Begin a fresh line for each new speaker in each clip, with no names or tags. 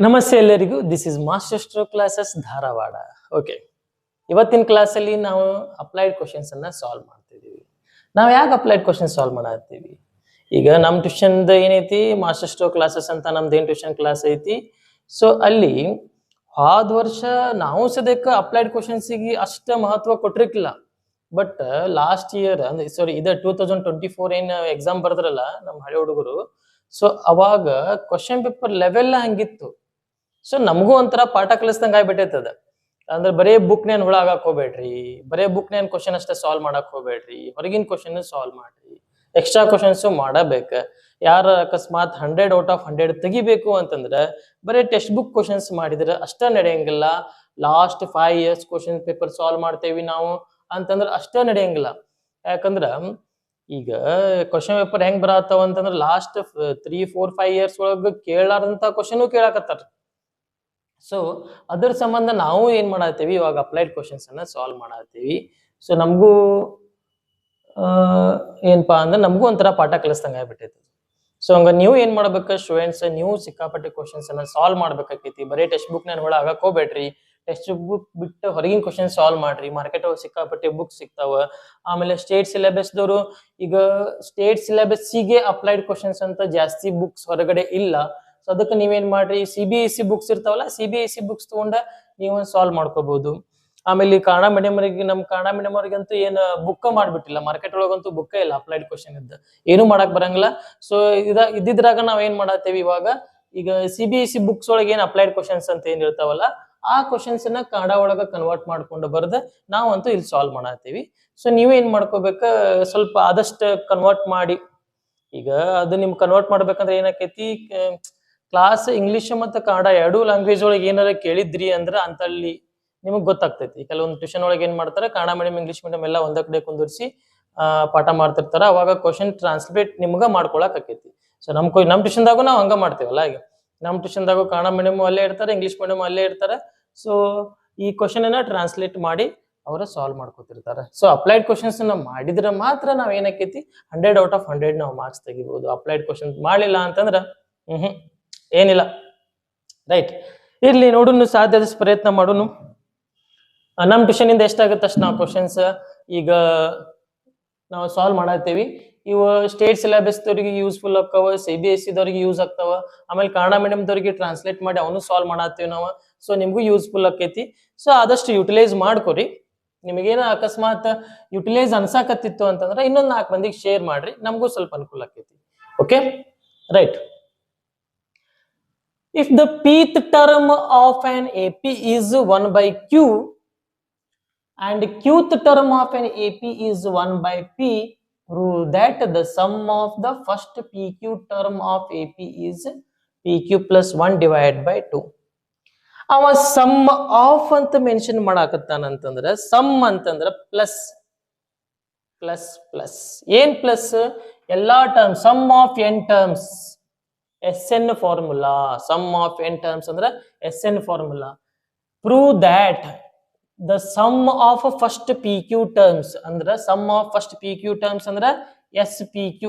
ನಮಸ್ತೆ ಎಲ್ಲರಿಗೂ. This is master stroke classes Dharwad. Okay, ಇವತ್ತಿನ ಕ್ಲಾಸಲ್ಲಿ ನಾವು ಅಪ್ಲೈಡ್ ಕ್ವಶನ್ಸ್ ಅನ್ನ ಸಾಲ್ವ್ ಮಾಡ್ತಿದ್ದೀವಿ. ನಾವು ಯಾಕೆ ಅಪ್ಲೈಡ್ ಕ್ವಶನ್ ಸಾಲ್ವ್ ಮಾಡತ್ತೀವಿ? ಈಗ ನಮ್ಮ ಟ್ಯೂಷನ್ದ ಏನೈತಿ, ಮಾಸ್ಟರ್ ಸ್ಟ್ರೋಕ್ ಕ್ಲಾಸಸ್ ಅಂತ ನಮ್ದೇನು ಟ್ಯೂಷನ್ ಕ್ಲಾಸ್ ಐತಿ. ಸೊ ಅಲ್ಲಿ ಹೋದ ವರ್ಷ ನಾವು ಸದ್ಯಕ್ಕೆ ಅಪ್ಲೈಡ್ ಕ್ವಶನ್ಸಿಗೆ ಅಷ್ಟ ಮಹತ್ವ ಕೊಟ್ಟಿರ್ಕಿಲ್ಲ. ಬಟ್ ಲಾಸ್ಟ್ ಇಯರ್ ಅಂದ್ರೆ ಸಾರಿ ಇದು 2024 ಏನು ಎಕ್ಸಾಮ್ ಬರ್ದ್ರಲ್ಲ ನಮ್ಮ ಹಳೆ ಹುಡುಗರು, ಸೊ ಅವಾಗ ಕ್ವಶನ್ ಪೇಪರ್ ಲೆವೆಲ್ ಹಂಗಿತ್ತು. ಸೊ ನಮಗೂ ಒಂಥರ ಪಾಠ ಕಲಿಸ್ದಂಗ ಆಗ್ಬಿಟ್ಟೈತದ. ಅಂದ್ರೆ ಬರೇ ಬುಕ್ ನೇನ್ ಹುಳ ಆಗಕ್ ಹೋಗ್ಬೇಡ್ರಿ, ಬರೇ ಬುಕ್ ನೇನ್ ಕ್ವಶನ್ ಅಷ್ಟೇ ಸಾಲ್ವ್ ಮಾಡಕ್ ಹೋಗ್ಬೇಡ್ರಿ, ಹೊರಗಿನ ಕ್ವಶನ್ ಸಾಲ್ವ್ ಮಾಡ್ರಿ, ಎಕ್ಸ್ಟ್ರಾ ಕ್ವಶನ್ಸ್ ಮಾಡಬೇಕ. ಯಾರ ಅಕಸ್ಮಾತ್ 100/100 ತೆಗಿಬೇಕು ಅಂತಂದ್ರೆ ಬರೇ ಟೆಕ್ಸ್ಟ್ ಬುಕ್ ಕ್ವಶನ್ಸ್ ಮಾಡಿದ್ರೆ ಅಷ್ಟ ನಡೆಯಂಗಿಲ್ಲ. Last 5 years question paper solve ಮಾಡ್ತೇವಿ ನಾವು ಅಂತಂದ್ರೆ ಅಷ್ಟ ನಡೆಯಂಗಿಲ್ಲ. ಯಾಕಂದ್ರ ಈಗ ಕ್ವಶನ್ ಪೇಪರ್ ಹೆಂಗ್ ಬರತ್ತಾವ ಅಂತಂದ್ರೆ ಲಾಸ್ಟ್ 3, 4, 5 years ಒಳಗ ಕೇಳಾರಂತ ಕ್ವಶನ್ ಕೇಳಾಕತ್ತಾರ. ಸೊ ಅದ್ರ ಸಂಬಂಧ ನಾವು ಏನ್ ಮಾಡತ್ತೀವಿ, ಇವಾಗ ಅಪ್ಲೈಡ್ ಕ್ವಶನ್ಸ್ ಅನ್ನ ಸಾಲ್ವ್ ಮಾಡತ್ತೀವಿ. ಸೊ ನಮಗೂ ಏನಪ್ಪಾ ಅಂದ್ರೆ ನಮಗೂ ಒಂಥರ ಪಾಠ ಕಲಿಸ್ದಂಗ ಆಗ್ಬಿಟ್ಟೈತಿ. ಸೊ ಹಂಗ ನೀವು ಏನ್ ಮಾಡ್ಬೇಕ ಸ್ಟೂಡೆಂಟ್ಸ್, ನೀವು ಸಿಕ್ಕಾಪಟ್ಟೆ ಕ್ವಶನ್ಸ್ ಅನ್ನ ಸಾಲ್ವ್ ಮಾಡ್ಬೇಕಾಕೈತಿ. ಬರೀ ಟೆಕ್ಸ್ಟ್ ಬುಕ್ ನ ಒಳಗ ಆಗಕ್ ಹೋಗ್ಬೇಡ್ರಿ, ಟೆಕ್ಸ್ಟ್ ಬುಕ್ ಬಿಟ್ಟು ಹೊರಗಿನ ಕ್ವಶನ್ ಸಾಲ್ವ್ ಮಾಡ್ರಿ. ಮಾರ್ಕೆಟ್ ಒಳಗೆ ಸಿಕ್ಕಾಪಟ್ಟೆ ಬುಕ್ ಸಿಗ್ತಾವ. ಆಮೇಲೆ ಸ್ಟೇಟ್ ಸಿಲೆಬಸ್ದವರು ಈಗ ಸ್ಟೇಟ್ ಸಿಲೆಬಸ್ಸಿಗೆ ಅಪ್ಲೈಡ್ ಕ್ವಶನ್ಸ್ ಅಂತ ಜಾಸ್ತಿ ಬುಕ್ಸ್ ಹೊರಗಡೆ ಇಲ್ಲ. ಸೊ ಅದಕ್ಕೆ ನೀವೇನ್ ಮಾಡ್ರಿ, CBSE ಬುಕ್ಸ್ ಇರ್ತಾವಲ್ಲ, CBSE ಬುಕ್ಸ್ ತಗೊಂಡ ನೀವು ಸಾಲ್ವ್ ಮಾಡ್ಕೋಬಹುದು. ಆಮೇಲೆ ಕನ್ನಡ ಮೀಡಿಯಂ ಅವರಿಗೆ, ನಮ್ಮ ಕನ್ನಡ ಮೀಡಿಯಂ ಅವ್ರಿಗಂತೂ ಏನ್ ಬುಕ್ ಮಾಡ್ಬಿಟ್ಟಿಲ್ಲ, ಮಾರ್ಕೆಟ್ ಒಳಗಂತೂ ಬುಕ್ ಇಲ್ಲ ಅಪ್ಲೈಡ್ ಕ್ವಶನ್ ಇದ್ದ, ಏನು ಮಾಡಕ್ ಬರಂಗಿಲ್ಲ. ಸೊ ಇದ್ದಿದ್ರಾಗ ನಾವ್ ಏನ್ ಮಾಡತ್ತೇವಿ ಇವಾಗ, ಈಗ CBSE ಬುಕ್ಸ್ ಒಳಗೆ ಏನ್ ಅಪ್ಲೈಡ್ ಕ್ವಶನ್ಸ್ ಅಂತ ಏನ್ ಇರ್ತಾವಲ್ಲ, ಆ ಕ್ವಶನ್ಸ್ ನ ಕನ್ನಡ ಒಳಗ ಕನ್ವರ್ಟ್ ಮಾಡ್ಕೊಂಡು ಬರ್ದ ನಾವಂತೂ ಇಲ್ಲಿ ಸಾಲ್ವ್ ಮಾಡತ್ತೀವಿ. ಸೊ ನೀವೇನ್ ಮಾಡ್ಕೋಬೇಕ, ಸ್ವಲ್ಪ ಆದಷ್ಟು ಕನ್ವರ್ಟ್ ಮಾಡಿ. ಈಗ ಅದು ನಿಮ್ ಕನ್ವರ್ಟ್ ಮಾಡ್ಬೇಕಂದ್ರೆ ಏನಾಕೈತಿ, ಕ್ಲಾಸ್ ಇಂಗ್ಲಿಷ್ ಮತ್ತು ಕನ್ನಡ ಎರಡೂ ಲ್ಯಾಂಗ್ವೇಜ್ ಒಳಗೆ ಏನಾರ ಕೇಳಿದ್ರಿ ಅಂದ್ರೆ ಅಂತಲ್ಲಿ ನಿಮಗ್ ಗೊತ್ತಾಗ್ತೈತಿ. ಕೆಲವೊಂದು ಟ್ಯೂಷನ್ ಒಳಗೆ ಏನ್ ಮಾಡ್ತಾರೆ, ಕನ್ನಡ ಮೀಡಿಯಂ ಇಂಗ್ಲಿಷ್ ಮೀಡಿಯಂ ಎಲ್ಲ ಒಂದ ಕಡೆ ಕುಂದಿರ್ಸಿ ಪಾಠ ಮಾಡ್ತಿರ್ತಾರ. ಅವಾಗ ಕ್ವಶನ್ ಟ್ರಾನ್ಸ್ಲೇಟ್ ನಿಮ್ಗ ಮಾಡ್ಕೊಳಕ್ ಆಕೈತಿ. ಸೊ ನಮ್ ಟ್ಯೂಷನ್ದಾಗೂ ನಾವು ಹಂಗ ಮಾಡ್ತೇವಲ್ಲ. ಈಗ ನಮ್ ಟ್ಯೂಷನ್ದಾಗೂ ಕನ್ನಡ ಮೀಡಿಯಂ ಅಲ್ಲೇ ಇರ್ತಾರೆ, ಇಂಗ್ಲಿಷ್ ಮೀಡಿಯಂ ಅಲ್ಲೇ ಇರ್ತಾರೆ. ಸೊ ಈ ಕ್ವಶನ್ ಅನ್ನ ಟ್ರಾನ್ಸ್ಲೇಟ್ ಮಾಡಿ ಅವರ ಸಾಲ್ವ್ ಮಾಡ್ಕೊತಿರ್ತಾರೆ. ಸೊ ಅಪ್ಲೈಡ್ ಕ್ವಶನ್ಸ್ ಮಾಡಿದ್ರೆ ಮಾತ್ರ ನಾವ್ ಏನಕ್ಕೈತಿ 100/100 ನಾವು ಮಾರ್ಕ್ಸ್ ತೆಗಿಬಹುದು. ಅಪ್ಲೈಡ್ ಕ್ವಶನ್ ಮಾಡ್ಲಿಲ್ಲ ಅಂತಂದ್ರ ಏನಿಲ್ಲ. ರೈಟ್, ಇರ್ಲಿ ನೋಡುನು, ಸಾಧ್ಯದಷ್ಟು ಪ್ರಯತ್ನ ಮಾಡೋನು. ನಮ್ ಟ್ಯೂಷನ್ ಇಂದ ಎಷ್ಟಾಗುತ್ತೆ ಅಷ್ಟು ನಾವು ಕ್ವಶನ್ಸ್ ಈಗ ನಾವು ಸಾಲ್ವ್ ಮಾಡತ್ತೀವಿ. ಇವು ಸ್ಟೇಟ್ ಸಿಲೆಬಸ್ ದವ್ರಿಗೆ ಯೂಸ್ಫುಲ್ ಆಗ್ತಾವ, CBSE ದವ್ರಿಗೆ ಯೂಸ್ ಆಗ್ತಾವ. ಆಮೇಲೆ ಕನ್ನಡ ಮೀಡಿಯಂ ದವ್ರಿಗೆ ಟ್ರಾನ್ಸ್ಲೇಟ್ ಮಾಡಿ ಅವನು ಸಾಲ್ವ್ ಮಾಡತ್ತೀವಿ ನಾವು. ಸೊ ನಿಮ್ಗೂ ಯೂಸ್ಫುಲ್ ಆಕೈತಿ. ಸೊ ಆದಷ್ಟು ಯುಟಿಲೈಸ್ ಮಾಡ್ಕೊರಿ. ನಿಮಗೇನ ಅಕಸ್ಮಾತ್ ಯುಟಿಲೈಸ್ ಅನ್ಸಾಕತ್ತಿತ್ತು ಅಂತಂದ್ರೆ ಇನ್ನೊಂದು 4 ಮಂದಿಗೆ ಶೇರ್ ಮಾಡ್ರಿ, ನಮಗೂ ಸ್ವಲ್ಪ ಅನುಕೂಲ ಆಕೈತಿ. Okay, right. If the pth term of an AP is 1/Q and qth term of an AP is 1/P, prove that the sum of the first PQ term of AP is PQ plus 1 divided by 2. ಅವ sum of ಅಂತ mention ಮಾಡಾಕತ್ತಾನಂತಂದ್ರ, sum ಅಂತಂದ್ರ plus plus plus. ಏನ್ plus? ಎಲ್ಲಾ terms, sum of n terms, SN formula. Sum of n terms ಅಂದ್ರೆ SN formula. Prove that the sum of first PQ terms ಅಂದ್ರೆ, sum of first PQ terms ಅಂದ್ರೆ SPQ.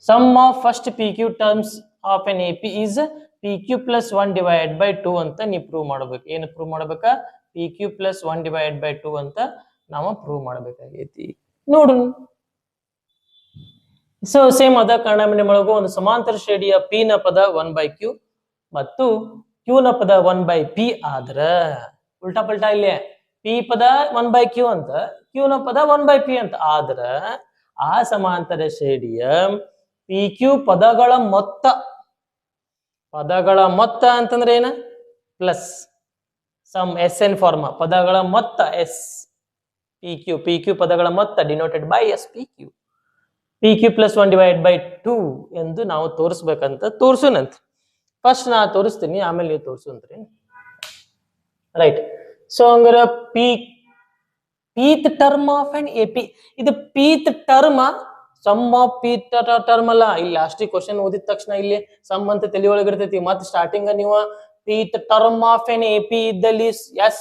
Sum of first PQ terms of an AP is PQ plus 1 divided by 2 ಅಂತ ನೀವು prove ಮಾಡ್ಬೇಕು. ಏನು prove ಮಾಡ್ಬೇಕಾ? PQ plus 1 divided by 2 ಅಂತ ನಾವು prove ಮಾಡ್ಬೇಕಾಗೈತಿ. ನೋಡು, ಸೊ ಸೇಮ್ ಅದ ಕನ್ನಡ ಮೀಡಿಯಂ ಒಳಗೂ ಒಂದು ಸಮಾಂತರ ಶ್ರೇಣಿಯ P ನ ಪದ 1/Q ಮತ್ತು Q ನ ಪದ 1/P ಆದ್ರ, ಉಲ್ಟಾ ಪಲ್ಟಾ ಇಲ್ಲೇ P ಪದ 1/Q ಅಂತ, Q ನ ಪದ 1/P ಅಂತ ಆದ್ರ, ಆ ಸಮಾಂತರ ಶ್ರೇಣಿಯ PQ ಪದಗಳ ಮೊತ್ತ, ಪದಗಳ ಮೊತ್ತ ಅಂತಂದ್ರೆ ಏನ? ಪ್ಲಸ್ ಸಮ್ SN ಫಾರ್ಮ, ಪದಗಳ ಮೊತ್ತ S PQ ಪದಗಳ ಮೊತ್ತ denoted by SPQ. PQ plus 1 divided by 2 ಎಂದು ನಾವು ತೋರಿಸ್ಬೇಕಂತ ತೋರ್ಸುನಂತ. ಫಸ್ಟ್ ನಾ ತೋರಿಸ್ತೀನಿ, ಆಮೇಲೆ ನೀವು ತೋರಿಸುವಂತ್ರಿ. ರೈಟ್. ಸೊ ಹಂಗಾರ ಪೀತ್ ಟರ್ಮ್ ಆಫ್ ಅಂಡ್ AP, ಇದು ಪೀತ್ ಟರ್ಮ್, ಸಮ್ ಆಫ್ ಪೀತ್ ಟರ್ಮ್ ಅಲ್ಲ. ಇಲ್ಲಿ ಲಾಸ್ಟಿಗೆ ಕ್ವಶನ್ ಓದಿದ ತಕ್ಷಣ ಇಲ್ಲಿ ಸಮ್ ಅಂತ ತಲೆ ಒಳಗಿರ್ತೈತಿ. ಮತ್ತೆ ಸ್ಟಾರ್ಟಿಂಗ್ ನೀವು pth term of an AP ಇದ್ದಲ್ಲಿ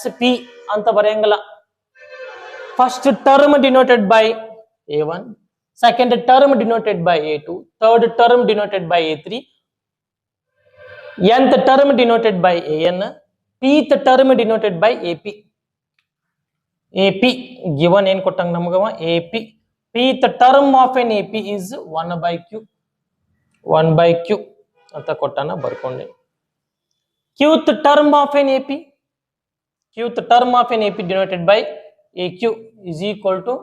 SP ಅಂತ ಬರೆಯಂಗಿಲ್ಲ. First term denoted by A1, second term denoted by A2, third term denoted by A3, nth term denoted by an, pth term denoted by ap. ap given ಏನ್ ಕೊಟ್ಟಂಗ ನಮಗವ ap, pth term of an ap is 1 by q, 1 by q ಅಂತ ಕೊಟ್ಟಾನ, ಬರ್ಕೊಂಡೆ. qth term of an ap, qth term of an ap denoted by aq is equal to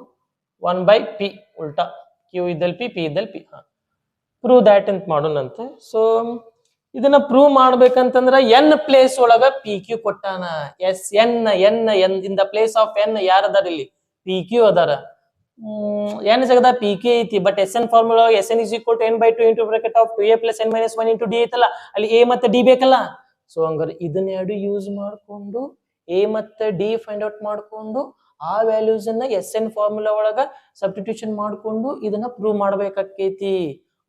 1 by p, ಉಲ್ಟಾ q ಇದ್ದಲ್ಲಿ p ಇದ್ದಲ್ಲಿ p. Prove that ಅಂತ ಮಾಡೋಣಂತೆ. So ಇದನ್ನ prove ಮಾಡ್ಬೇಕಂತಂದ್ರ n place ಒಳಗ ಪಿ ಕ್ಯೂ ಕೊಟ್ಟಾನ. S n n n in the place of n ಯಾರ ಅದಾರ ಇಲ್ಲಿ? ಪಿ ಕ್ಯೂ ಅದಾರ. ಎನ್ ಜಗದ ಪಿ ಕ್ಯೂ ಐತಿ, but s N formula S N is equal to n by two into bracket of 2a plus n minus 1 into d ಐತಲ್ಲ, ಅಲ್ಲಿ A ಮತ್ತೆ D ಬೇಕಲ್ಲ. ಸೊ ಹಂಗಾರೆ ಇದನ್ನ ಎರಡು ಯೂಸ್ ಮಾಡ್ಕೊಂಡು ಎ ಮತ್ತೆ ಡಿ ಫೈಂಡ್ ಔಟ್ ಮಾಡ್ಕೊಂಡು ಆ ವ್ಯಾಲ್ಯೂಸ್ ಅನ್ನ ಎಸ್ ಎನ್ ಫಾರ್ಮುಲಾ ಒಳಗ ಸಬ್ಸ್ಟಿಟ್ಯೂಷನ್ ಮಾಡ್ಕೊಂಡು ಇದನ್ನ ಪ್ರೂವ್ ಮಾಡ್ಬೇಕಾಕೈತಿ.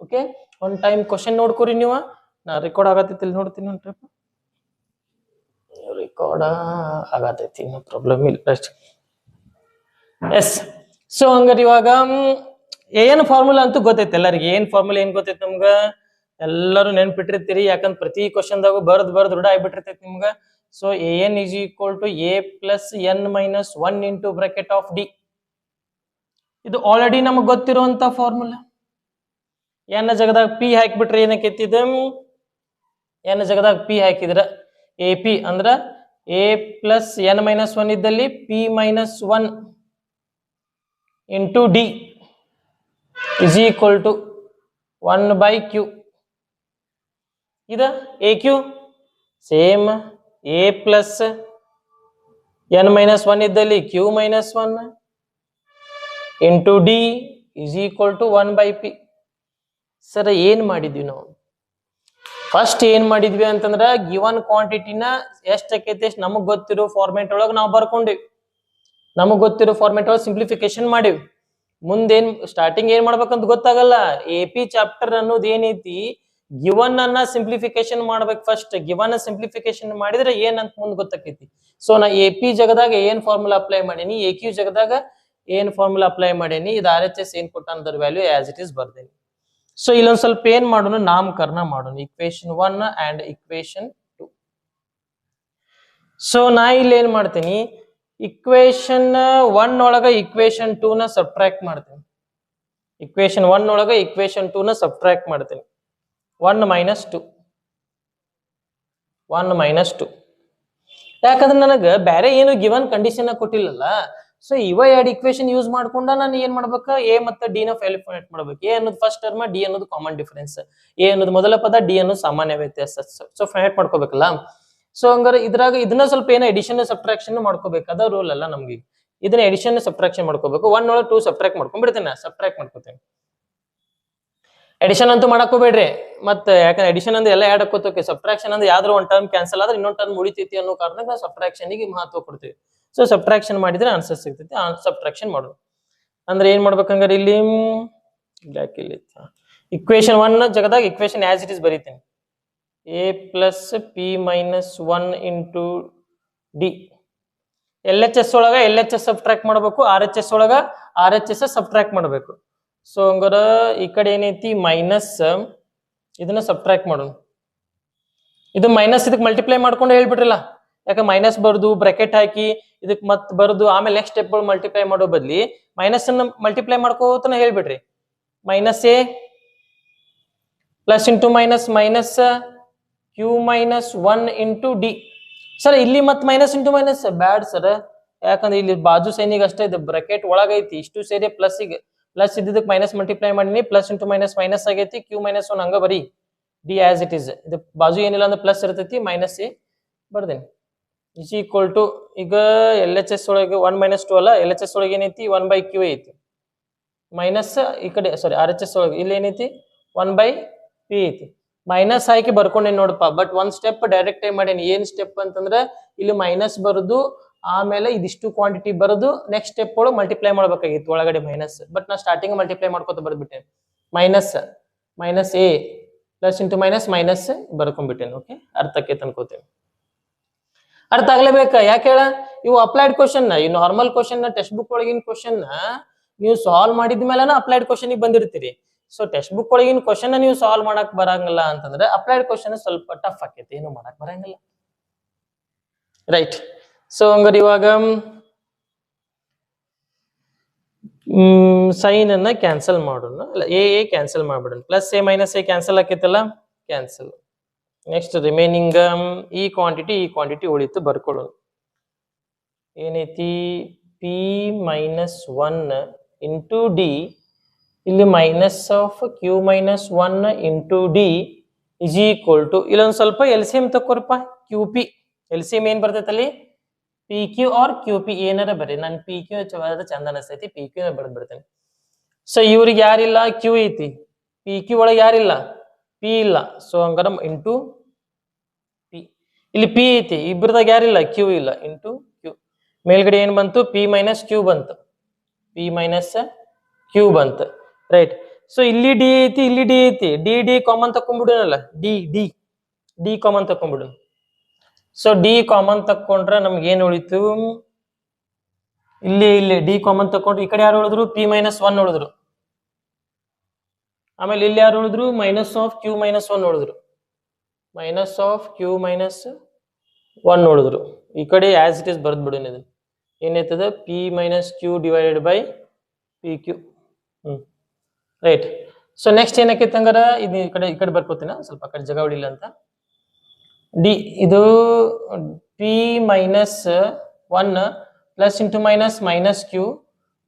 ಓಕೆ, ಒನ್ ಟೈಮ್ ಕ್ವಶನ್ ನೋಡ್ಕೊರಿ ನೀವು. ನಾ ರೆಕಾರ್ಡ್ ಆಗತೈತಿ ನೋಡ್ತೀನಿ, ಒಂದು ಟೈಪ್ ರೆಕಾರ್ಡ್ ಆಗತೈತಿ, ನೋ ಪ್ರಾಬ್ಲಮ್ ಇಲ್ಲ. ಎಸ್, ಸೊ ಹಂಗಾರೆ ಇವಾಗ ಏನ್ ಫಾರ್ಮುಲಾ ಅಂತೂ ಗೊತ್ತೈತಿ ಎಲ್ಲರಿಗೆ. ಏನ್ ಫಾರ್ಮುಲಾ ಏನ್ ಗೊತ್ತೈತಿ ನಮ್ಗ? ಎಲ್ಲರೂ ನೆನ್ಪಿಟ್ಟಿರ್ತೀರಿ, ಯಾಕಂದ್ರೆ ಪ್ರತಿ ಕ್ವಶನ್ದಾಗೂ ಬರ್ದ್ ರೂಢ ಆಗ್ಬಿಟ್ಟಿರ್ತೈತಿ ನಿಮ್ಗ. So n is equal to a plus n minus 1 into bracket of d. ಇದು ಆಲ್ರೆಡಿ ನಮಗ್ ಗೊತ್ತಿರುವಂತ ಫಾರ್ಮುಲಾ. ಎನ್ ಜಗದಾಗ ಪಿ ಹಾಕಿಬಿಟ್ರೆ ಏನಕ್ಕೈತಿದ? ಎನ್ ಜಗದಾಗ ಪಿ ಹಾಕಿದ್ರ ಎ ಪಿ ಅಂದ್ರ ಎ ಪ್ಲಸ್ ಎನ್ ಮೈನಸ್ 1 ಇದ್ದಲ್ಲಿ p minus 1 into d is equal to 1 by q. ಇದ a q same a plus n minus 1 ಇದ್ದಲ್ಲಿ q minus 1 into d is equal to 1 by P. Sir ಏನ್ ಮಾಡಿದ್ವಿ ನಾವು? First ಏನ್ ಮಾಡಿದ್ವಿ ಅಂತಂದ್ರ given ಕ್ವಾಂಟಿಟಿನ ಎಷ್ಟ್ ಆಕೈತಿ ಎಷ್ಟು ನಮಗ್ ಗೊತ್ತಿರೋ ಫಾರ್ಮೆಟ್ ಒಳಗ ನಾವು ಬರ್ಕೊಂಡಿವಿ. ನಮಗ್ ಗೊತ್ತಿರೋ ಫಾರ್ಮೆಟ್ ಒಳಗೆ ಸಿಂಪ್ಲಿಫಿಕೇಶನ್ ಮಾಡಿವಿ. ಮುಂದೇನ್ ಸ್ಟಾರ್ಟಿಂಗ್ ಏನ್ ಮಾಡ್ಬೇಕಂತ ಗೊತ್ತಾಗಲ್ಲ. ಎ ಪಿ ಚಾಪ್ಟರ್ ಅನ್ನೋದು ಏನೈತಿ, ಗಿವನ್ ಅನ್ನ ಸಿಂಪ್ಲಿಫಿಕೇಶನ್ ಮಾಡ್ಬೇಕು. ಫಸ್ಟ್ ಗಿವನ್ ಸಿಂಪ್ಲಿಫಿಕೇಶನ್ ಮಾಡಿದ್ರೆ ಏನಂತ ಮುಂದ್ ಗೊತ್ತಾಕೈತಿ. ಸೊ ನಾ ಎ ಪಿ ಜಗದಾಗ ಏನ್ ಫಾರ್ಮುಲಾ ಅಪ್ಲೈ ಮಾಡೀನಿ, ಎ ಕ್ಯೂ ಜಗದಾಗ ಏನ್ ಫಾರ್ಮುಲಾ ಅಪ್ಲೈ ಮಾಡೀನಿ, ಇದು ಆರ್ ಎಚ್ ಎಸ್ ಏನ್ ಕೊಟ್ಟಾನ ಅದರ ವ್ಯಾಲ್ಯೂ ಆಸ್ ಇಟ್ ಇಸ್ ಬರ್ದೇನಿ. ಸೊ ಇಲ್ಲೊಂದ್ ಸ್ವಲ್ಪ ಏನ್ ಮಾಡೋಣ, ನಾಮಕರಣ ಮಾಡೋಣ. Equation 1 and equation 2. ಸೊ ನಾ ಇಲ್ಲಿ ಏನ್ ಮಾಡ್ತೀನಿ, ಇಕ್ವೇಶನ್ 1 ಒಳಗ ಇಕ್ವೇಶನ್ 2 ನ ಸಬ್ಟ್ರಾಕ್ಟ್ ಮಾಡ್ತೀನಿ. ಇಕ್ವೇಶನ್ 1 ಒಳಗ ಇಕ್ವೇಶನ್ 2 ನ ಸಬ್ಟ್ರಾಕ್ಟ್ ಮಾಡ್ತೀನಿ. 1 ಮೈನಸ್ 2, 1 ಮೈನಸ್ 2. ಯಾಕಂದ್ರೆ ನನಗೆ ಬೇರೆ ಏನು ಗಿವನ್ ಕಂಡೀಷನ್ ಕೊಟ್ಟಿಲ್ಲಲ್ಲ. ಸೊ ಇವ ಎರಡು ಇಕ್ವೇಶನ್ ಯೂಸ್ ಮಾಡ್ಕೊಂಡ ನಾನು ಏನ್ ಮಾಡ್ಬೇಕು, ಎ ಮತ್ತೆ ಡಿ ನ ಫೈಂಡ್ ಮಾಡ್ಬೇಕು. ಎ ಅನ್ನೋದು ಫಸ್ಟ್ ಟರ್ಮ್, ಡಿ ಅನ್ನೋದು ಕಾಮನ್ ಡಿಫರೆನ್ಸ್. ಎ ಅನ್ನೋದು ಮೊದಲ ಪದ, ಡಿ ಅನ್ನೋದು ಸಾಮಾನ್ಯ ವ್ಯತ್ಯಾಸ. So find ಮಾಡ್ಕೋಬೇಕಲ್ಲ. ಸೊ ಹಂಗಾರೆ ಇದ್ರಾಗ ಇದನ್ನ ಸ್ವಲ್ಪ ಏನೋ ಎಡಿಷನ್ ಸಬ್ಟ್ರಾಕ್ಷನ್ ಮಾಡ್ಕೋಬೇಕು. ಅದ ರೂಲ್ ಅಲ್ಲ ನಮ್ಗೆ. ಇದನ್ನ ಎಡಿಷನ್ ಸಬ್ಟ್ರಾಕ್ಷನ್ ಮಾಡ್ಕೋಬೇಕು. 1 ಒಳಗೆ 2 ಸಬ್ಟ್ರಾಕ್ಟ್ ಮಾಡ್ಕೊಂಡ್ಬಿಡ್ತೇನೆ, ಸಬ್ಟ್ರಾಕ್ಟ್ ಮಾಡ್ಕೋತೇನೆ. ಎಡಿಷನ್ ಅಂತೂ ಮಾಡಕೋಬೇಡ್ರಿ. ಮತ್ತೆ ಯಾಕಂದ್ರೆ ಎಡಿಷನ್ ಅಂದ್ರೆ ಎಲ್ಲ ಆಡ್ ಹಾಕೋತೋಕೆ, ಸಬ್ಟ್ರಾಕ್ಷನ್ ಅಂದ್ರೆ ಯಾವ್ದಾರು ಒಂದ್ ಟರ್ಮ್ ಕ್ಯಾನ್ಸಲ್ ಆದ್ರೆ ಇನ್ನೊಂದ್ ಟರ್ಮ್ ಉಳಿತೈತಿ ಅನ್ನೋ ಕಾರಣಕ್ಕೆ ನಾವು ಸಬ್ಟ್ರಾಕ್ಷನ್ ಗೆ ಮಹತ್ವ ಕೊಡ್ತೀವಿ. ಸೊ ಸಬ್ಟ್ರಾಕ್ಷನ್ ಮಾಡಿದ್ರೆ ಆನ್ಸರ್ ಸಿಗ್ತೈತಿ. ಸಬ್ಟ್ರಾಕ್ಷನ್ ಮಾಡೋದು ಅಂದ್ರೆ ಏನ್ ಮಾಡ್ಬೇಕಂಗಾರೆ ಇಲ್ಲಿ ಬ್ಲಾಕ್ ಇಲ್ಲಿ ಇಕ್ವೇಶನ್ 1 ಜಗದಾಗ ಇಕ್ವೇಶನ್ ಆಸ್ ಇಟ್ ಇಸ್ ಬರೀತೇನೆ. A plus P minus 1 into d. L H S ಒಳಗ ಎಲ್ ಎಚ್ ಎಸ್ ಸಬ್ಟ್ರಾಕ್ಟ್ ಮಾಡ್ಬೇಕು, ಆರ್ ಎಚ್ ಎಸ್ ಒಳಗ ಆರ್ ಎಚ್ ಎಸ್ ಸಬ್ಟ್ರಾಕ್ಟ್ ಮಾಡ್ಬೇಕು. ಸೊ ಹಂಗಾರ ಈ ಕಡೆ ಏನೈತಿ ಮೈನಸ್, ಇದನ್ನ ಸಬ್ಟ್ರಾಕ್ಟ್ ಮಾಡೋಣ. ಇದು ಮೈನಸ್ ಇದಕ್ಕೆ ಮಲ್ಟಿಪ್ಲೈ ಮಾಡ್ಕೊಂಡು ಹೇಳ್ಬಿಟ್ರಲ್ಲ. ಯಾಕೆ ಮೈನಸ್ ಬರ್ದು ಬ್ರಾಕೆಟ್ ಹಾಕಿ ಇದಕ್ ಮತ್ ಬರ್ದು ಆಮೇಲೆ ನೆಕ್ಸ್ಟ್ ಸ್ಟೆಪ್ ಮಲ್ಟಿಪ್ಲೈ ಮಾಡೋ ಬದ್ಲಿ ಮೈನಸ್ ಅನ್ನ ಮಲ್ಟಿಪ್ಲೈ ಮಾಡ್ಕೋತಾನೆ ಹೇಳ್ಬಿಡ್ರಿ. Minus a plus into minus minus q minus 1 into d. Sir ಇಲ್ಲಿ ಮತ್ ಮೈನಸ್ ಇಂಟು ಮೈನಸ್ ಬ್ಯಾಡ್ ಸರ್, ಯಾಕಂದ್ರೆ ಇಲ್ಲಿ ಬಾಜು ಸೈನಿಗೆ ಅಷ್ಟೇ ಇದೆ, ಬ್ರಾಕೆಟ್ ಒಳಗೈತಿ. ಇಷ್ಟು ಸೇರಿ ಪ್ಲಸ್ ಗೆ ಪ್ಲಸ್ ಇದ್ದಕ್ಕೆ ಮೈನಸ್ ಮಲ್ಟಿಪ್ಲೈ ಮಾಡೀನಿ. ಪ್ಲಸ್ ಇಂಟು ಮೈನಸ್ ಮೈನಸ್ ಆಗೈತಿ. ಕ್ಯೂ ಮೈನಸ್ 1 ಹಂಗ ಬರೀ, ಡಿ ಆಸ್ ಇಟ್ ಇಸ್. ಇದು ಬಾಜು ಏನಿಲ್ಲ ಅಂದ್ರೆ ಪ್ಲಸ್ ಇರ್ತೈತಿ, ಮೈನಸ್ ಎ ಬರ್ದೇನಿ. ಇಸ್ ಈಕ್ವಲ್ ಟು ಈಗ ಎಲ್ ಎಚ್ ಎಸ್ ಒಳಗೆ 1 ಮೈನಸ್ 2 ಅಲ್ಲ, ಎಲ್ ಎಚ್ ಎಸ್ ಒಳಗೆ ಏನೈತಿ 1 ಬೈ ಕ್ಯೂ ಐತಿ. ಮೈನಸ್ ಈ ಕಡೆ ಸಾರಿ ಆರ್ ಎಚ್ ಎಸ್ ಒಳಗೆ ಇಲ್ಲಿ ಏನೈತಿ 1 ಬೈ ಪಿ ಐತಿ. ಮೈನಸ್ ಹಾಕಿ ಬರ್ಕೊಂಡೇನಿ ನೋಡಪ್ಪ. ಬಟ್ ಒಂದ್ ಸ್ಟೆಪ್ ಡೈರೆಕ್ಟ್ ಆಗಿ ಮಾಡೇನಿ. ಏನ್ ಸ್ಟೆಪ್ ಅಂತಂದ್ರೆ ಇಲ್ಲಿ ಮೈನಸ್ ಬರುದು, ಆಮೇಲೆ ಇದಿಷ್ಟು ಕ್ವಾಂಟಿಟಿ ಬರೋದು, ನೆಕ್ಸ್ಟ್ ಸ್ಟೆಪ್ ಒಳಗೆ ಮಲ್ಟಿಪ್ಲೈ ಮಾಡ್ಬೇಕಾಗಿತ್ತು ಒಳಗಡೆ ಮೈನಸ್. ಬಟ್ ನಾ ಸ್ಟಾರ್ಟಿಂಗ್ ಮಲ್ಟಿಪ್ಲೈ ಮಾಡ್ಕೊತ ಬರ್ದ್ಬಿಟ್ಟೇನೆ. Minus minus a plus into minus minus ಬರ್ಕೊಂಡ್ಬಿಟ್ಟೇನೆ. ಓಕೆ, ಅರ್ಥಕ್ಕೆ ಅನ್ಕೋತೇನೆ. ಅರ್ಥ ಆಗ್ಲೇಬೇಕ. ಯಾಕೆ ಹೇಳ, ಇವು ಅಪ್ಲೈಡ್ ಕ್ವಶನ್, ಈ ನಾರ್ಮಲ್ ಕ್ವಶನ್ ಟೆಕ್ಸ್ಟ್ ಬುಕ್ ಒಳಗಿನ ಕ್ವಶನ್ ನೀವು ಸಾಲ್ವ್ ಮಾಡಿದ ಮೇಲೆ ಅಪ್ಲೈಡ್ ಕ್ವಶನ್ ಬಂದಿರ್ತೀರಿ. ಸೊ ಟೆಕ್ಸ್ಟ್ ಬುಕ್ ಒಳಗಿನ ಕ್ವಶನ್ ನೀವು ಸಾಲ್ವ್ ಮಾಡಕ್ ಬರಂಗಿಲ್ಲ ಅಂತಂದ್ರೆ ಅಪ್ಲೈಡ್ ಕ್ವಶನ್ ಸ್ವಲ್ಪ ಟಫ್ ಆಕೈತಿ, ಏನು ಮಾಡಕ್ ಬರಂಗಿಲ್ಲ. ರೈಟ್. ಸೊ ಹಂಗಾರೆ ಇವಾಗ ಸೈನ್ ಅನ್ನ ಕ್ಯಾನ್ಸಲ್ ಮಾಡೋಣ, ಅಲ್ಲ ಎ ಕ್ಯಾನ್ಸಲ್ ಮಾಡ್ಬಿಡೋಣ, plus a minus a cancel ಆಕೈತಲ್ಲ, ಕ್ಯಾನ್ಸಲ್. ನೆಕ್ಸ್ಟ್ ರಿಮೈನಿಂಗ್ ಈ ಕ್ವಾಂಟಿಟಿ ಉಳಿತು, ಬರ್ಕೊಳ್ಳೋಣ. ಏನೈತಿ, ಪಿ ಮೈನಸ್ 1 ಇಂಟು ಡಿ, ಇಲ್ಲಿ minus of q minus 1 into d is equal to, ಇಲ್ಲೊಂದು ಸ್ವಲ್ಪ ಎಲ್ ಸಿ ಎಂ ತಕೋರಪ್ಪ, q p. L C M ಏನ್ ಬರ್ತೈತಲ್ಲಿ, p q or q p ಏನಾರ ಬರ್ರಿ, ನಾನು ಪಿ ಕ್ಯೂ ಚಂದ ಅನಿಸ್ತೈತಿ, ಪಿ ಕ್ಯೂ ಬರೆದ್ ಬಿಡ್ತೇನೆ. ಸೊ ಇವ್ರಿಗೆ ಯಾರಿಲ್ಲ, ಕ್ಯೂ ಐತಿ, ಪಿ ಕ್ಯೂ ಒಳಗೆ ಯಾರಿಲ್ಲ, ಪಿ ಇಲ್ಲ. ಸೊ ಹಂಗಾರ ಇಂಟು ಪಿ, ಇಲ್ಲಿ ಪಿ ಐತಿ, ಇಬ್ಬರದಾಗ ಯಾರಿಲ್ಲ, ಕ್ಯೂ ಇಲ್ಲ, ಇಂಟು ಕ್ಯೂ. ಮೇಲ್ಗಡೆ ಏನ್ ಬಂತು, ಪಿ ಮೈನಸ್ ಕ್ಯೂ ಬಂತು, ಪಿ ಮೈನಸ್ ಕ್ಯೂ ಬಂತು. ರೈಟ್. ಸೊ ಇಲ್ಲಿ ಡಿ ಐತಿ, ಇಲ್ಲಿ ಡಿ ಐತಿ, ಡಿ ಕಾಮನ್ ತಕೊಂಡ್ಬಿಡೋಣಲ್ಲ, ಡಿ ಕಾಮನ್ ತಕೊಂಡ್ಬಿಡು. ಸೊ ಡಿ ಕಾಮನ್ ತಕೊಂಡ್ರೆ ನಮ್ಗೆ ಏನ್ ಉಳಿತು, ಇಲ್ಲಿ ಡಿ ಕಾಮನ್ ತಕೊಂಡ್ರು, ಈ ಕಡೆ ಯಾರು ಉಳಿದ್ರು, ಪಿ ಮೈನಸ್ 1 ಉಳಿದ್ರು. ಆಮೇಲೆ ಇಲ್ಲಿ ಯಾರು ಉಳಿದ್ರು, ಮೈನಸ್ ಆಫ್ ಕ್ಯೂ ಮೈನಸ್ 1 ಉಳಿದ್ರು, ಮೈನಸ್ ಆಫ್ ಕ್ಯೂ ಮೈನಸ್ 1 ಉಳಿದ್ರು. ಈ ಕಡೆ ಆಸ್ ಇಟ್ ಇಸ್ ಬರ್ದ್ ಬಿಡೋಣ. ಇದು ಏನಾಯ್ತದ, p minus q divided by P q. Right. So next ಏನಕ್ಕೈತೆ ಹಂಗಾರ, ಇದು ಈ ಕಡೆ ಬರ್ಕೋತೀನ, ಸ್ವಲ್ಪ ಕಡೆ ಜಾಗ ಉಳಿಲ್ಲ ಅಂತ. ಡಿ ಇದು p minus 1 plus into minus minus q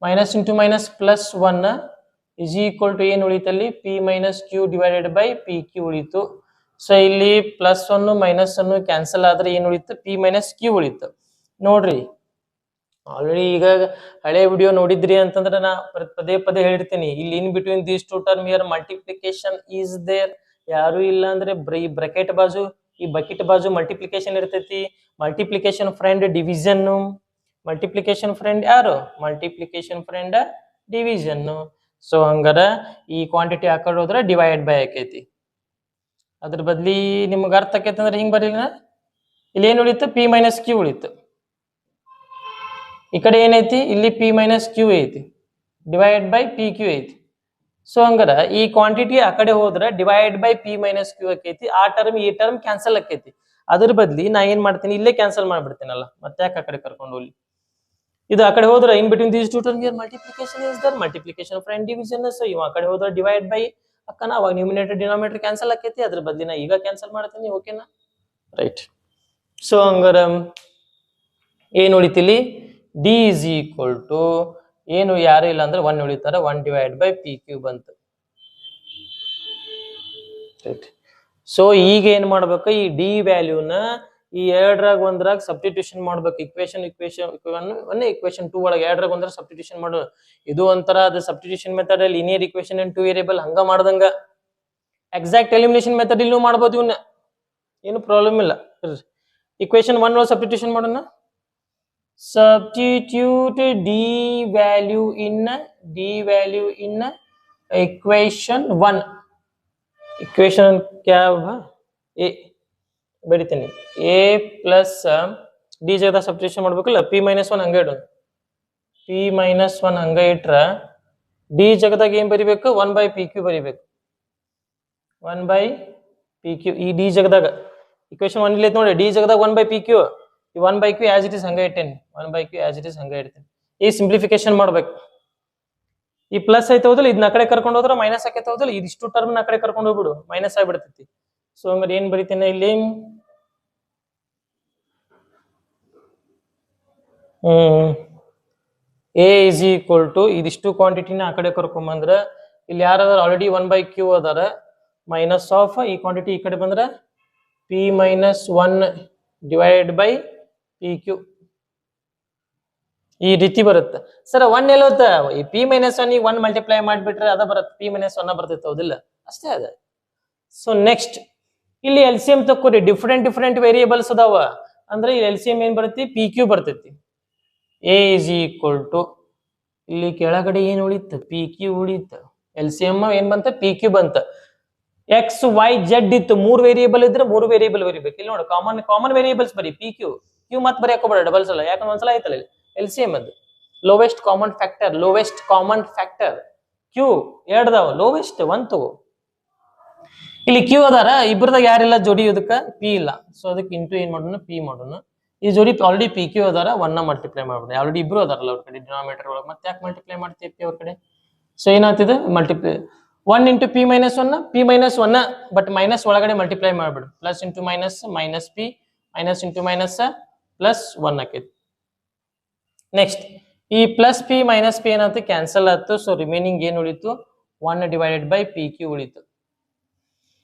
minus into minus plus 1 is equal to ಏನು ಉಳಿತಲ್ಲಿ, p minus q divided by P Q ಉಳಿತು. ಸೊ ಇಲ್ಲಿ ಪ್ಲಸ್ 1 ಮೈನಸ್ 1 ಕ್ಯಾನ್ಸಲ್ ಆದ್ರೆ ಏನು ಉಳಿತು, ಪಿ ಮೈನಸ್ ಕ್ಯೂ ಉಳಿತು. ನೋಡ್ರಿ ಆಲ್ರೆಡಿ ಈಗ ಹಳೆ ವಿಡಿಯೋ ನೋಡಿದ್ರಿ ಅಂತಂದ್ರೆ ನಾ ಪದೇ ಹೇಳಿರ್ತೀನಿ, ಇಲ್ಲಿ in between these two term here multiplication is there. ಯಾರು ಇಲ್ಲ ಅಂದ್ರೆ ಈ ಬ್ರಾಕೆಟ್ ಬಾಜು, ಈ ಬಕೆಟ್ ಬಾಜು ಮಲ್ಟಿಪ್ಲಿಕೇಶನ್ ಇರ್ತೈತಿ. Multiplication friend division, multiplication friend ಯಾರು, ಮಲ್ಟಿಪ್ಲಿಕೇಶನ್ ಫ್ರೆಂಡ್ ಡಿವಿಷನ್. ಸೊ ಹಂಗಾರ ಈ ಕ್ವಾಂಟಿಟಿ ಹಾಕೊಂಡು ಹೋದ್ರೆ ಡಿವೈಡ್ ಬೈ ಆಕೈತಿ. ಅದ್ರ ಬದ್ಲಿ ನಿಮ್ಗೆ ಅರ್ಥ ಆಕೈತಿ ಅಂದ್ರೆ ಹಿಂಗ್ ಬರೀಲ್ಲ, ಇಲ್ಲಿ ಏನು ಉಳಿತು, ಪಿ ಮೈನಸ್ ಕ್ಯೂ ಉಳಿತು. ಈ ಕಡೆ ಏನೈತಿ, ಇಲ್ಲಿ ಪಿ ಮೈನಸ್ ಕ್ಯೂ ಐತಿ, ಡಿವೈಡ್ ಬೈ ಪಿ ಕ್ಯೂ ಐತಿ. ಸೊ ಹಂಗಾರ ಈ ಕ್ವಾಂಟಿಟಿ ಆ ಕಡೆ ಹೋದ್ರೆ divide by p minus q ಆಕೈತಿ. ಆ ಟರ್ಮ್ ಈ ಟರ್ಮ್ ಕ್ಯಾನ್ಸಲ್ ಆಕೈತಿ. ಅದ್ರ ಬದ್ಲಿ ನಾ ಏನ್ ಮಾಡ್ತೀನಿ, ಇಲ್ಲೇ ಕ್ಯಾನ್ಸಲ್ ಮಾಡ್ಬಿಡ್ತೀನಲ್ಲ, ಮತ್ತೆ ಯಾಕೆ ಆ ಕಡೆ ಕರ್ಕೊಂಡು ಹೋಗ್ಲಿ. ಇದು ಆ ಕಡೆ ಹೋದ್ರೆ in between these two term here multiplication is there, multiplication friend division. So ಇವ ಆ ಕಡೆ ಹೋದ್ರೆ ಡಿವೈಡ್ ಬೈ ಅಕ್ಕನ, ಅವಾಗ ನ್ಯೂಮಿನೇಟರ್ ಡಿನಾಮಿನೇಟರ್ ಕ್ಯಾನ್ಸಲ್ ಆಕೈತಿ. ಅದ್ರ ಬದ್ಲಿ ನಾ ಈಗ ಕ್ಯಾನ್ಸಲ್ ಮಾಡ್ತೀನಿ. ಓಕೆನಾ. ರೈಟ್. ಸೊ ಹಂಗಾರ ಏನ್ ಉಳಿತಿಲಿ, ಡಿ ಇಸ್ ಈಕ್ವಲ್ ಟು ಏನು, ಯಾರು ಇಲ್ಲ ಅಂದ್ರೆ 1 ಉಳಿತಾರ, 1 ಡಿವೈಡ್ ಬೈ ಪಿ ಕ್ಯೂ ಬಂತು. ಸೊ ಈಗ ಏನ್ ಮಾಡ್ಬೇಕು, ಈ ಡಿ ವ್ಯಾಲ್ಯೂನ ಈ 2ರಾಗ 1ರಾಗ ಸಬ್ಸ್ಟಿಟ್ಯೂಷನ್ ಮಾಡ್ಬೇಕು. ಇಕ್ವೇಶನ್ 2 ಒಳಗೆ 2ರಾಗ 1ರಾಗ ಸಬ್ಸ್ಟಿಟ್ಯೂಷನ್ ಮಾಡು. ಇದು ಒಂಥರ ಅದು ಸಬ್ಸ್ಟಿಟ್ಯೂಷನ್ ಮೆಥಡ್, ಲೀನಿಯರ್ ಇಕ್ವೇಶನ್ ಇನ್ 2 ವೇರಿಯೇಬಲ್ ಹಂಗ ಮಾಡ್ದಂಗ. ಎಕ್ಸಾಕ್ಟ್ ಎಲಿಮಿನೇಷನ್ ಮೆಥಡ್ ಇಲ್ಲೂ ಮಾಡ್ಬೋದು, ಇವನ್ನ ಏನು ಪ್ರಾಬ್ಲಮ್ ಇಲ್ಲ. ಇಕ್ವೇಶನ್ 1 ಒಳಗೆ ಸಬ್ಸ್ಟಿಟ್ಯೂಷನ್ ಮಾಡೋಣ. Substitute d value in equation 1. Equation क्या हुआ, ए ಬರಿತೀನಿ, a ಪ್ಲಸ್ ಡಿ ಜಗದ ಸಬ್ಸ್ಟಿಟ್ಯೂಷನ್ ಮಾಡ್ಬೇಕಲ್ಲ, ಪಿ ಮೈನಸ್ 1 ಹಂಗೆ ಇಡೋಣ. ಪಿ ಮೈನಸ್ 1 ಹಂಗೆ ಇಟ್ರ ಡಿ ಜಗದಾಗ ಏನ್ ಬರಿಬೇಕು, 1 ಬೈ ಪಿ ಕ್ಯೂ ಬರಿಬೇಕು. 1 ಬೈ ಪಿ ಕ್ಯೂ ಈ ಡಿ ಜಗದಾಗ ಇಕ್ವೇಶನ್ 1 ಇಲ್ಲಿ ನೋಡಿ, ಡಿ ಜಗದಾಗ 1 ಬೈ ಪಿ ಕ್ಯೂ, ಈ 1 by q as it is ಹಂಗೆ ಇಟ್ಟೇನಿ. 1 by q as it is ಹಂಗೆ ಇಡ್ತೀನಿ. ಈ ಸಿಂಪ್ಲಿಫಿಕೇಶನ್ ಮಾಡ್ಬೇಕು. ಈ ಪ್ಲಸ್ ಐತೆ ಹೋದಲ್ಲ, ಇದನ್ನ ಕಡೆ ಕರ್ಕೊಂಡು ಹೋದ್ರೆ ಮೈನಸ್ ಆಕೈತೆ ಹೋದಲ್ಲ, ಇದಿಷ್ಟು ಟರ್ಮ್ ನ ಕಡೆ ಕರ್ಕೊಂಡು ಹೋಗ್ಬಿಡು, ಮೈನಸ್ ಆಗಿಬಿಡ್ತೈತಿ. ಸೊ ಹಂಗಾರೆ ಏನ್ ಬರಿತೀನಿ ಇಲ್ಲಿ, ಎ ಇಸ್ ಈಕ್ವಲ್ ಟು ಇದಿಷ್ಟು ಕ್ವಾಂಟಿಟಿನ ಆ ಕಡೆ ಕರ್ಕೊಂಬಂದ್ರ ಇಲ್ಲಿ ಯಾರದಾರ ಆಲ್ರೆಡಿ 1 ಬೈ ಕ್ಯೂ ಅದಾರ, ಮೈನಸ್ ಆಫ್ ಈ ಕ್ವಾಂಟಿಟಿ ಈ ಕಡೆ ಬಂದ್ರ p minus 1 divided by P q ಈ ರೀತಿ ಬರುತ್ತೆ. ಸರ್ 1 ಎಲ್ಲೋತ್ತ, ಈ ಪಿ ಮೈನಸ್ 1 1 ಮಲ್ಟಿಪ್ಲೈ ಮಾಡಿಬಿಟ್ರೆ ಅದ ಬರುತ್ತೆ, ಪಿ ಮೈನಸ್ 1 ಬರ್ತೈತೆ, ಹೌದಿಲ್ಲ, ಅಷ್ಟೇ ಅದ. ಸೊ ನೆಕ್ಸ್ಟ್ ಇಲ್ಲಿ ಎಲ್ ಸಿ ಎಂ ತಕ್ಕೋರಿ, ಡಿಫ್ರೆಂಟ್ ವೇರಿಯೇಬಲ್ಸ್ ಅದಾವ ಅಂದ್ರೆ ಇಲ್ಲಿ ಎಲ್ ಸಿ ಎಂ ಏನ್ ಬರ್ತೈತಿ, ಪಿ ಕ್ಯೂ ಬರ್ತೈತಿ. ಎ ಇಸ್ ಈಕ್ವಲ್ ಟು ಇಲ್ಲಿ ಕೆಳಗಡೆ ಏನ್ ಉಳಿತ, ಪಿ ಕ್ಯೂ ಉಳಿತ. ಎಲ್ ಸಿ ಎಂ ಏನ್ ಬಂತ, ಪಿ ಕ್ಯೂ ಬಂತ. ಎಕ್ಸ್ ವೈ ಜೆಡ್ ಇತ್ತು, 3 ವೇರಿಯೇಬಲ್ ಇದ್ರೆ 3 ವೇರಿಯೇಬಲ್ ಬರಿಬೇಕು. ಇಲ್ಲಿ ನೋಡಿ ಕಾಮನ್ ವೇರಿಯೇಬಲ್ಸ್ ಬರಿ, ಪಿ ಕ್ಯೂ ಕ್ಯೂ ಮತ್ತೆ ಬರೀ ಹಾಕೋಬೇಡ, ಡಬಲ್ಸ್ ಅಲ್ಲ, ಯಾಕಂದ್ರೆ ಒಂದ್ಸಲ ಆಯ್ತಲ್ಲ ಎಲ್ ಸಿ ಎಂ ಅದು ಲೋವೆಸ್ಟ್ ಕಾಮನ್ ಫ್ಯಾಕ್ಟರ್. ಕ್ಯೂ ಎರಡ್ದಾವ ಲೋವೆಸ್ಟ್ ಒನ್ ತಗೋ. ಇಲ್ಲಿ ಕ್ಯೂ ಅದಾರ ಇಬ್ಬರದಾಗ ಯಾರಿಲ್ಲ ಜೋಡಿ ಇದಕ್ಕ ಪಿ ಇಲ್ಲ, ಸೊ ಅದಕ್ಕೆ ಇಂಟು ಏನ್ ಮಾಡೋಣ ಪಿ ಮಾಡೋಣ. ಈ ಜೋಡಿ ಆಲ್ರೆಡಿ ಪಿ ಕ್ಯೂ ಅದಾರ, ಒನ್ನ ಮಲ್ಟಿಪ್ಲೈ ಮಾಡ್ಬೋದು. ಆಲ್ರೆಡಿ ಇಬ್ರು ಅದಾರಲ್ಲ ಅವ್ರ ಕಡೆ ಡಿನಾಮಿನೇಟರ್ ಒಳಗೆ, ಮತ್ತೆ ಯಾಕೆ ಮಲ್ಟಿಪ್ಲೈ ಮಾಡ್ತೀವಿ ಪಿ ಅವ್ರ ಕಡೆ. ಸೊ ಏನಾಗ್ತಿದೆ multiply 1 into P minus one, P minus one but minus ಒಳಗಡೆ ಮಲ್ಟಿಪ್ಲೈ ಮಾಡ್ಬಿಡು. Plus into minus minus P, minus into minus plus one ಆಕೈತಿ. ನೆಕ್ಸ್ಟ್ ಈ ಪ್ಲಸ್ ಪಿ ಮೈನಸ್ ಪಿ ಏನಾಯ್ತು ಕ್ಯಾನ್ಸಲ್ ಆಯ್ತು. ಸೊ ರಿಮೈನಿಂಗ್ ಏನ್ ಉಳಿತು 1 ಡಿವೈಡೆಡ್ ಬೈ ಪಿ ಕ್ಯೂ ಉಳಿತು.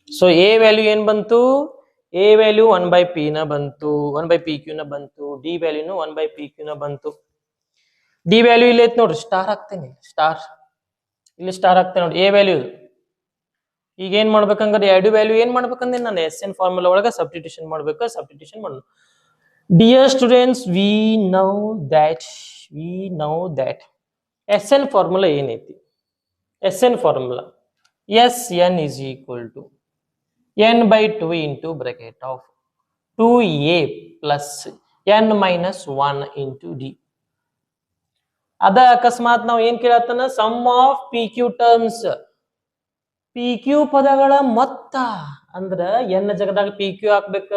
So A value ಏನ್ ಬಂತು, ಎ ವ್ಯಾಲ್ಯೂ 1 ಬೈ ಪಿ ನ ಬಂತು, 1 ಬೈ ಪಿ ಕ್ಯೂ ನ ಬಂತು. ಡಿ ವ್ಯಾಲ್ಯೂನು 1 ಬೈ ಪಿ ಕ್ಯೂ ನ ಬಂತು. ಡಿ ವ್ಯಾಲ್ಯೂ ಇಲ್ಲಿ ಐತ್ ನೋಡ್ರಿ, ಸ್ಟಾರ್ ಹಾಕ್ತೇನೆ, ಸ್ಟಾರ್ ಇಲ್ಲಿ ಸ್ಟಾರ್ ಹಾಕ್ತೇನೆ ನೋಡಿ. ಎ ವ್ಯಾಲ್ಯೂ ಈಗ ಏನ್ ಮಾಡ್ಬೇಕಂದ್ರೆ ಎರಡು ವ್ಯಾಲ್ಯೂ ಏನ್ ಮಾಡ್ಬೇಕಂದ್ರೆ ನಾನು ಎಸ್ ಎನ್ ಫಾರ್ಮುಲಾ ಒಳಗೆ ಸಬ್ಸ್ಟಿಟ್ಯೂಷನ್ ಮಾಡ್ಬೇಕು. ಸಬ್ಸ್ಟಿಟ್ಯೂಷನ್ ಮಾಡೋಣ. Dear students, we know that S N formula ಏನೈತಿ, S N formula S N is equal to n by 2 into bracket of 2a plus n minus 1 into d. ಅದ ಅಕಸ್ಮಾತ್ ನಾವು ಏನ್ ಕೇಳತ್ತನ sum of P Q terms, P Q ಪದಗಳ ಮೊತ್ತ ಅಂದ್ರ N ಜಗದಾಗ ಪಿ ಕ್ಯೂ ಹಾಕ್ಬೇಕ.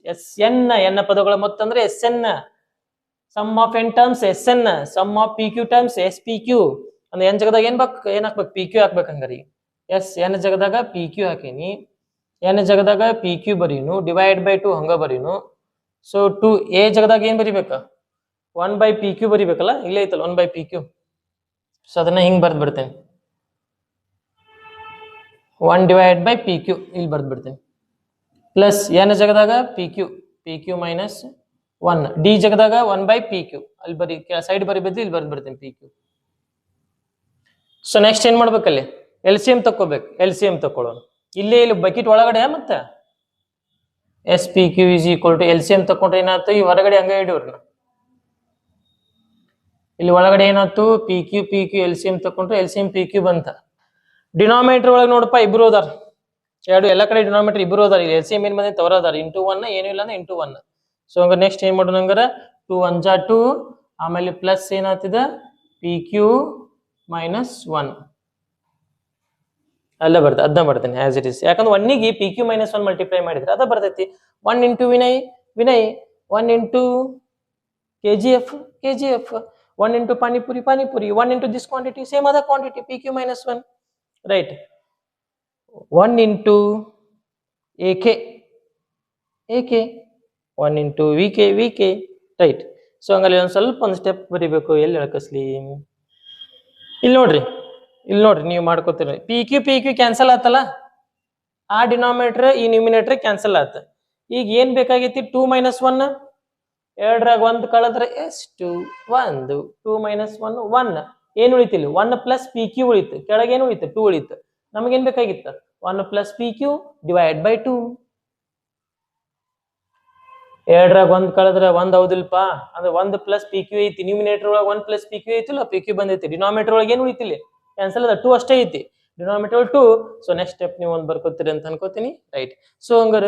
ಎಸ್ ಎನ್ ಪದಗಳ ಮೊತ್ತ ಅಂದ್ರೆ S N. Sum of N terms S N, sum of P Q terms S P Q. ಅಂದ್ರೆ ಎನ್ ಜಗದಾಗ ಏನ್ ಹಾಕ್ಬೇಕು ಪಿ ಕ್ಯೂ ಹಾಕ್ಬೇಕಂಗ್ರಿ. ಎಸ್ ಎನ್ ಜಗದಾಗ ಪಿ ಕ್ಯೂ ಹಾಕೀನಿ, ಎನ್ ಜಗದಾಗ ಪಿ ಕ್ಯೂ ಬರೀನು, ಡಿವೈಡ್ ಬೈ 2 ಹಂಗ ಬರೀನು. ಸೊ 2 ಎ ಜಗದಾಗ ಏನ್ ಬರಿಬೇಕ 1 ಬೈ ಪಿ ಕ್ಯೂ ಬರಿಬೇಕಲ್ಲ, ಇಲ್ಲೇ ಐತಲ್ಲ 1 ಬೈ ಪಿ ಕ್ಯೂ. ಸೊ ಅದನ್ನ ಹಿಂಗ್ ಬರ್ದ್ ಬಿಡ್ತೇನೆ, 1 ಡಿವೈಡ್ ಬೈ ಪಿ ಕ್ಯೂ ಇಲ್ಲಿ ಬರ್ದ್ ಬಿಡ್ತೇನೆ. ಪ್ಲಸ್ ಎನ್ ಜಗದಾಗ ಪಿ ಕ್ಯೂ ಮೈನಸ್ 1, ಡಿ ಜಗದಾಗ 1 ಬೈ ಪಿ ಕ್ಯೂ ಅಲ್ಲಿ ಬರಿ ಸೈಡ್ ಬರಿಬೇಕು, ಇಲ್ಲಿ ಬರ್ದ್ ಬಿಡ್ತೇನೆ ಪಿ ಕ್ಯೂ. ಸೊ ನೆಕ್ಸ್ಟ್ ಏನ್ ಮಾಡ್ಬೇಕಲ್ಲಿ ಎಲ್ ಸಿ ಎಂ ತಕ್ಕೋಬೇಕು. ಎಲ್ ಸಿ ಎಂ ತಕೊಳ್ಳೋಣ. ಇಲ್ಲಿ ಬಕೆಟ್ ಒಳಗಡೆ ಮತ್ತೆ S P Q is equal to L C M ತಕೊಂಡ್ರೆ ಏನಾಯ್ತು, ಈ ಹೊರಗಡೆ ಹಂಗ ಇಡೋರ್ನ. ಇಲ್ಲಿ ಒಳಗಡೆ ಏನಾಯ್ತು P Q L C M ತಕೊಂಡ್ರೆ L C M P Q ಬಂತ. ಡಿನಾಮಿನೇಟರ್ ಒಳಗೆ ನೋಡಪ್ಪ ಇಬ್ರು ಹೋದಾರ, ಎರಡು ಎಲ್ಲ ಕಡೆ ಡಿನಾಮಿನೇಟರ್ ಇಬ್ರು ಹೋದಾರ. ಇಲ್ಲಿ ಎಲ್ ಸಿ ಎಂ ಏನ್ ಬಂದ ತವರ ಅದಾರ, ಇಂಟು 1 ಏನು ಇಲ್ಲ ಅಂದ್ರೆ ಇಂಟು 1. ಸೊ ಹಂಗ ನೆಕ್ಸ್ಟ್ ಏನ್ ಮಾಡೋಣ ಹಂಗಾರ 2 1 ಜಾ 2, ಆಮೇಲೆ ಪ್ಲಸ್ ಏನಾಗ್ತಿದ ಪಿ ಕ್ಯೂ ಮೈನಸ್ 1 ಅಲ್ಲ ಬರ್ತದೆ, ಅದನ್ನ ಬರ್ತೇನೆ ಆಸ್ ಇಟ್ ಇಸ್. ಯಾಕಂದ್ರೆ 1ಗೆ ಪಿ ಕ್ಯೂ ಮೈನಸ್ 1 ಮಲ್ಟಿಪ್ಲೈ ಮಾಡಿದ್ರೆ ಅದ ಬರ್ತೈತಿ. 1 into Vinay 1 into K G F 1 into panipuri 1 into this quantity same ಅದ quantity P Q minus 1 right. 1 into A K 1 into V K right. So ಹಂಗಲ್ಲಿ ಸ್ವಲ್ಪ ಒಂದು ಸ್ಟೆಪ್ ಬರಿಬೇಕು. ಎಲ್ಲಿ ಎಳಕಸ್ಲಿ, ಇಲ್ಲಿ ನೋಡ್ರಿ ನೀವು ಮಾಡ್ಕೋತೀರಿ. ಪಿ ಕ್ಯೂ ಕ್ಯಾನ್ಸಲ್ ಆತಲ್ಲ, ಆ ಡಿನಾಮಿನೇಟರ್ ಈ ನ್ಯೂಮಿನೇಟರ್ ಕ್ಯಾನ್ಸಲ್ ಆತ. ಈಗ ಏನ್ ಬೇಕಾಗೈತಿ 2 ಮೈನಸ್ 1, ಎರಡರಾಗ 1 ಕಳೆದ್ರೆ ಎಷ್ಟು 1, 2 ಮೈನಸ್ 1 1 ಏನ್ ಉಳಿತಿಲ್ಲ 1 ಪ್ಲಸ್ ಪಿ ಕ್ಯೂ ಉಳಿತು, ಕೆಳಗೆ ಏನು ಉಳಿತು 2 ಉಳಿತು. ನಮಗೇನ್ ಬೇಕಾಗಿತ್ತು 1 plus P Q divide by 2. ಎರಡರಾಗ 1 ಕಳೆದ್ರೆ 1 ಹೌದಿಲ್ಪ, ಅಂದ್ರೆ 1 ಪ್ಲಸ್ ಪಿ ಕ್ಯೂ ಐತಿ. ನ್ಯೂಮಿನೇಟರ್ ಒಳಗೆ 1 ಪ್ಲಸ್ ಪಿ ಕ್ಯೂ ಐತಿಲ್ಲ, ಪಿ ಕ್ಯೂ ಬಂದೈತಿ. ಡಿನಾಮಿನೇಟರ್ ಒಳಗೆ ಏನು ಉಳಿತಿಲ್ಲ ಕ್ಯಾನ್ಸಲ್ ಅದ 2 ಅಷ್ಟೇ ಐತಿ, ಡಿನಾಮಿನೇಟರ್ 2. ಸೊ ನೆಕ್ಸ್ಟ್ ಸ್ಟೆಪ್ ನೀವು ಒಂದು ಬರ್ಕೋತೀರಿ ಅಂತ ಅನ್ಕೋತೀನಿ ರೈಟ್. ಸೊ ಹಂಗಾರ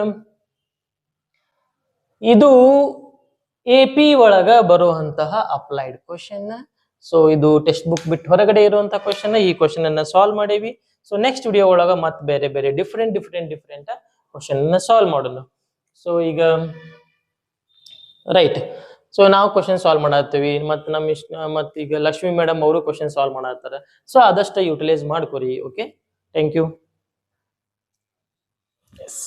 ಇದು ಎ ಪಿ ಒಳಗ ಬರುವಂತಹ ಅಪ್ಲೈಡ್ ಕ್ವಶನ್. ಸೊ ಇದು ಟೆಕ್ಸ್ಟ್ ಬುಕ್ ಬಿಟ್ಟು ಹೊರಗಡೆ ಇರುವಂತಹ ಕ್ವಶನ್. ಈ ಕ್ವಶನ್ ಅನ್ನ ಸಾಲ್ವ್ ಮಾಡೇವಿ. ಸೊ ನೆಕ್ಸ್ಟ್ ವಿಡಿಯೋ ಒಳಗ ಮತ್ತೆ ಬೇರೆ ಡಿಫ್ರೆಂಟ್ ಕ್ವಶನ್ ಅನ್ನ ಸಾಲ್ವ್ ಮಾಡೋಣ. ಸೊ ಈಗ ರೈಟ್, ಸೊ ನಾವು ಕ್ವಶನ್ ಸಾಲ್ವ್ ಮಾಡತ್ತೀವಿ, ಮತ್ತೆ ಈಗ ಲಕ್ಷ್ಮಿ ಮೇಡಮ್ ಅವರು ಕ್ವಶನ್ ಸಾಲ್ವ್ ಮಾಡತ್ತಾರೆ. ಸೊ ಆದಷ್ಟು ಯುಟಿಲೈಸ್ ಮಾಡ್ಕೊರಿ. Okay, thank you. ಎಸ್.